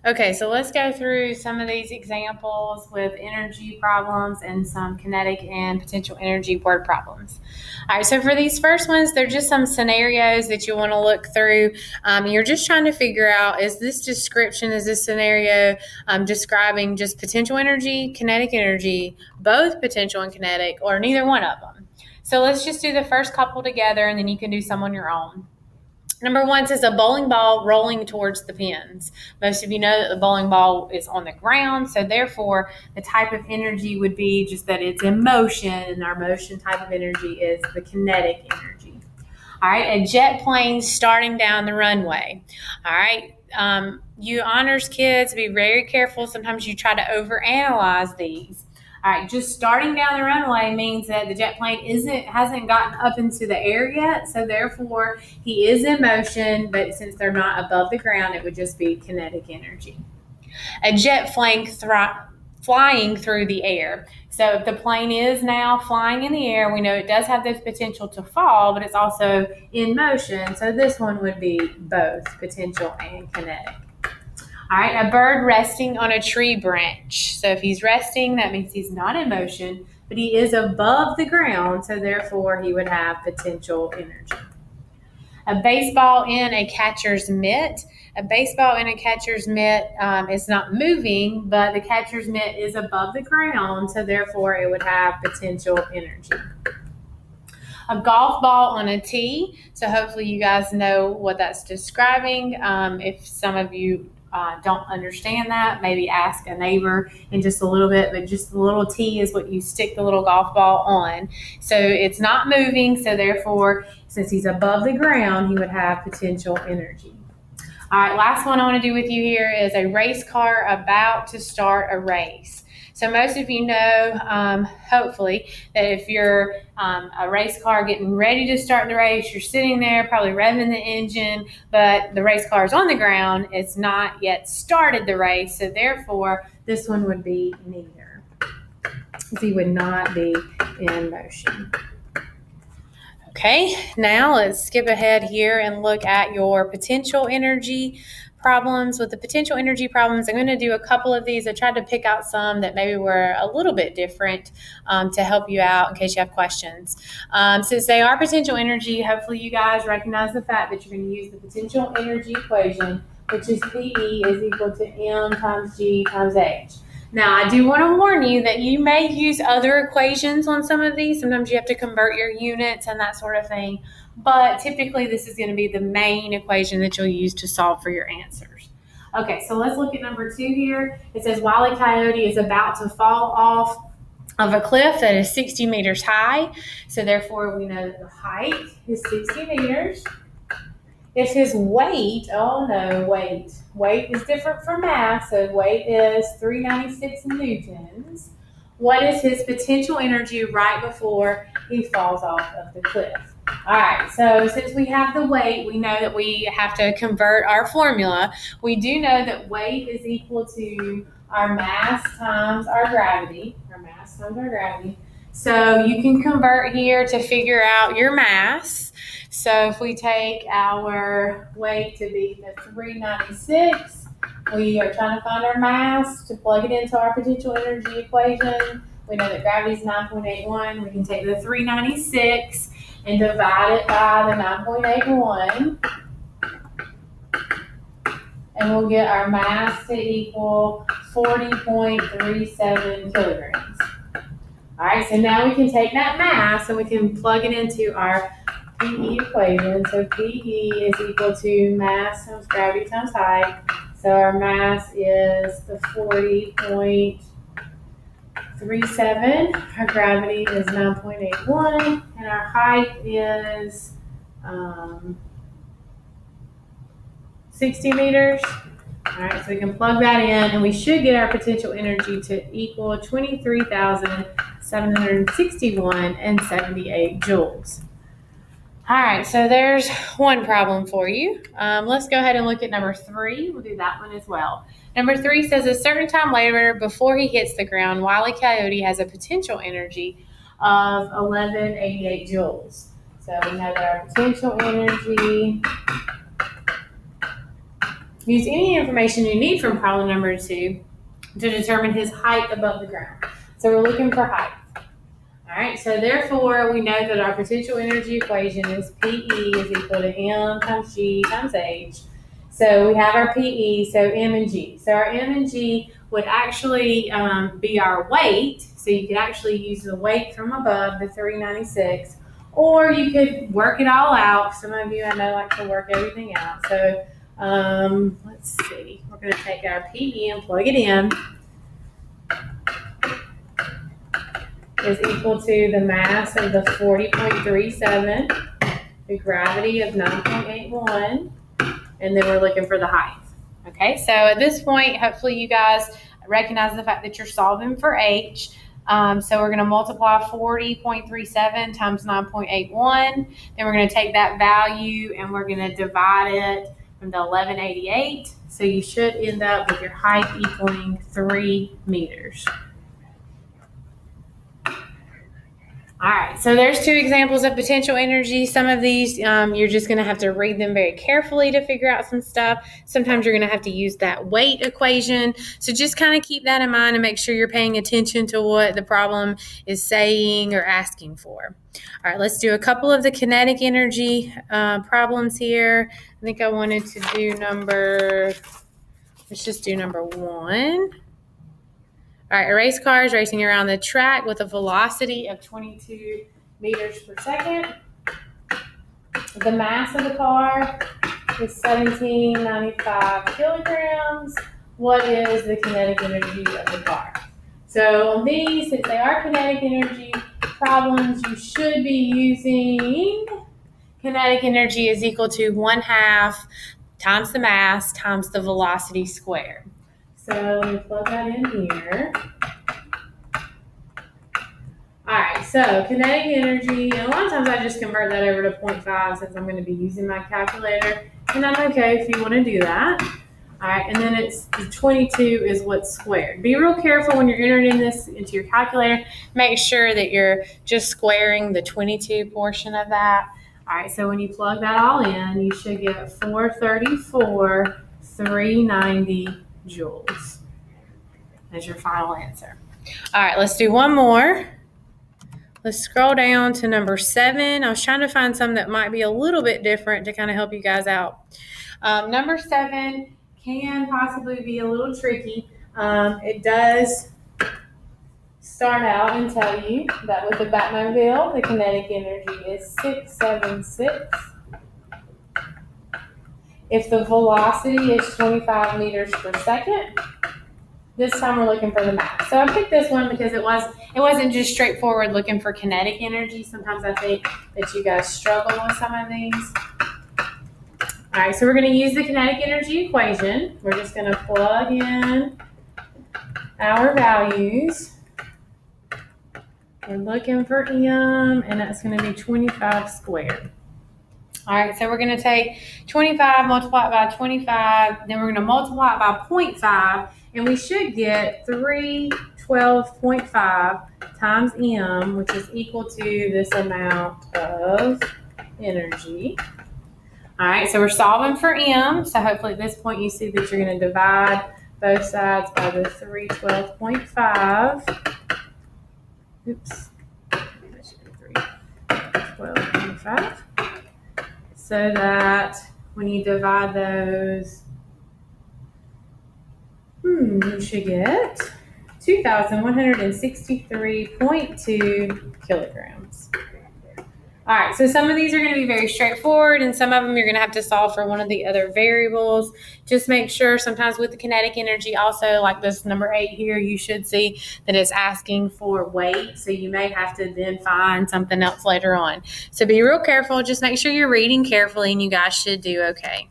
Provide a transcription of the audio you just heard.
Okay, so let's go through some of these examples with energy problems and some kinetic and potential energy word problems. All right, so for these first ones, they're just some scenarios that you want to look through. You're just trying to figure out, is this scenario describing just potential energy, kinetic energy, both potential and kinetic, or neither one of them? So let's just do the first couple together, and then you can do some on your own. Number one says a bowling ball rolling towards the pins. Most of you know that the bowling ball is on the ground, so therefore the type of energy would be just that it's in motion, and our motion type of energy is the kinetic energy. All right, a jet plane starting down the runway. All right, you honors kids, be very careful. Sometimes you try to overanalyze these. All right, just starting down the runway means that the jet plane hasn't gotten up into the air yet, so therefore he is in motion, but since they're not above the ground, it would just be kinetic energy. A jet plane flying through the air. So if the plane is now flying in the air, we know it does have the potential to fall, but it's also in motion. So this one would be both potential and kinetic. All right, a bird resting on a tree branch. So if he's resting, that means he's not in motion, but he is above the ground, so therefore he would have potential energy. A baseball in a catcher's mitt. A baseball in a catcher's mitt is not moving, but the catcher's mitt is above the ground, so therefore it would have potential energy. A golf ball on a tee. So hopefully you guys know what that's describing. If some of you don't understand that, maybe ask a neighbor in just a little bit, but just the little tee is what you stick the little golf ball on. So it's not moving, so therefore, since he's above the ground, he would have potential energy. All right, last one I want to do with you here is a race car about to start a race. So most of you know, hopefully, that if you're a race car getting ready to start the race, you're sitting there probably revving the engine, but the race car is on the ground. It's not yet started the race, so therefore this one would be neither. He would not be in motion. Okay, now let's skip ahead here and look at your potential energy problems. With the potential energy problems, I'm going to do a couple of these. I tried to pick out some that maybe were a little bit different to help you out in case you have questions. Since they are potential energy, hopefully you guys recognize the fact that you're going to use the potential energy equation, which is PE is equal to M times G times H. Now, I do want to warn you that you may use other equations on some of these. Sometimes you have to convert your units and that sort of thing. But typically, this is going to be the main equation that you'll use to solve for your answers. Okay, so let's look at number 2 here. It says, Wile E. Coyote is about to fall off of a cliff that is 60 meters high. So therefore, we know that the height is 60 meters. If his weight, weight is different from mass, so weight is 396 newtons. What is his potential energy right before he falls off of the cliff? All right, so since we have the weight, we know that we have to convert our formula. We do know that weight is equal to our mass times our gravity. So you can convert here to figure out your mass. So if we take our weight to be the 396, we are trying to find our mass to plug it into our potential energy equation. We know that gravity is 9.81. We can take the 396 and divide it by the 9.81. And we'll get our mass to equal 40.37 kilograms. All right, so now we can take that mass and we can plug it into our PE equation. So PE is equal to mass times gravity times height. So our mass is the 40.37. Our gravity is 9.81. And our height is 60 meters. All right, so we can plug that in, and we should get our potential energy to equal 23,761.78 joules. All right, so there's one problem for you. Let's go ahead and look at number 3. We'll do that one as well. Number 3 says a certain time later, before he hits the ground, Wile E. Coyote has a potential energy of 1188 joules. So we have our potential energy Use any information you need from problem number 2 to determine his height above the ground. So we're looking for height. All right, so therefore we know that our potential energy equation is PE is equal to M times G times H. So we have our PE, so M and G. So our M and G would actually be our weight. So you could actually use the weight from above, the 396, or you could work it all out. Some of you I know like to work everything out. So let's see. We're going to take our PE and plug it in. Is equal to the mass of the 40.37, the gravity of 9.81, and then we're looking for the height. Okay, so at this point, hopefully you guys recognize the fact that you're solving for H. So we're going to multiply 40.37 times 9.81. Then we're going to take that value and we're going to divide it from the 1188. So you should end up with your height equaling 3 meters. All right, so there's 2 examples of potential energy. Some of these, you're just going to have to read them very carefully to figure out some stuff. Sometimes you're going to have to use that weight equation. So just kind of keep that in mind and make sure you're paying attention to what the problem is saying or asking for. All right, let's do a couple of the kinetic energy problems here. I think I wanted to do let's just do number 1. All right, a race car is racing around the track with a velocity of 22 meters per second. The mass of the car is 1795 kilograms. What is the kinetic energy of the car? So on these, since they are kinetic energy problems, you should be using kinetic energy is equal to 1/2 times the mass times the velocity squared. So let me plug that in here. All right, so kinetic energy, and a lot of times I just convert that over to 0.5 since I'm going to be using my calculator, and I'm okay if you want to do that. All right, and then it's the 22 is what's squared. Be real careful when you're entering this into your calculator. Make sure that you're just squaring the 22 portion of that. All right, so when you plug that all in, you should get 434,390 joules as your final answer. All right, let's do one more. Let's scroll down to number 7. I was trying to find some that might be a little bit different to kind of help you guys out. Number 7 can possibly be a little tricky. It does start out and tell you that with the Batmobile, the kinetic energy is 676. If the velocity is 25 meters per second, this time we're looking for the mass. So I picked this one because it wasn't just straightforward looking for kinetic energy. Sometimes I think that you guys struggle with some of these. All right, so we're going to use the kinetic energy equation. We're just going to plug in our values. We're looking for M, and that's going to be 25 squared. All right, so we're going to take 25, multiply it by 25, then we're going to multiply it by 0.5, and we should get 312.5 times M, which is equal to this amount of energy. All right, so we're solving for M, so hopefully at this point you see that you're going to divide both sides by the 312.5. Oops, 312.5. So that when you divide those, you should get 2,163.2 kilograms. All right, so some of these are going to be very straightforward, and some of them you're going to have to solve for one of the other variables. Just make sure sometimes with the kinetic energy also, like this number 8 here, you should see that it's asking for weight, so you may have to then find something else later on. So be real careful. Just make sure you're reading carefully, and you guys should do okay.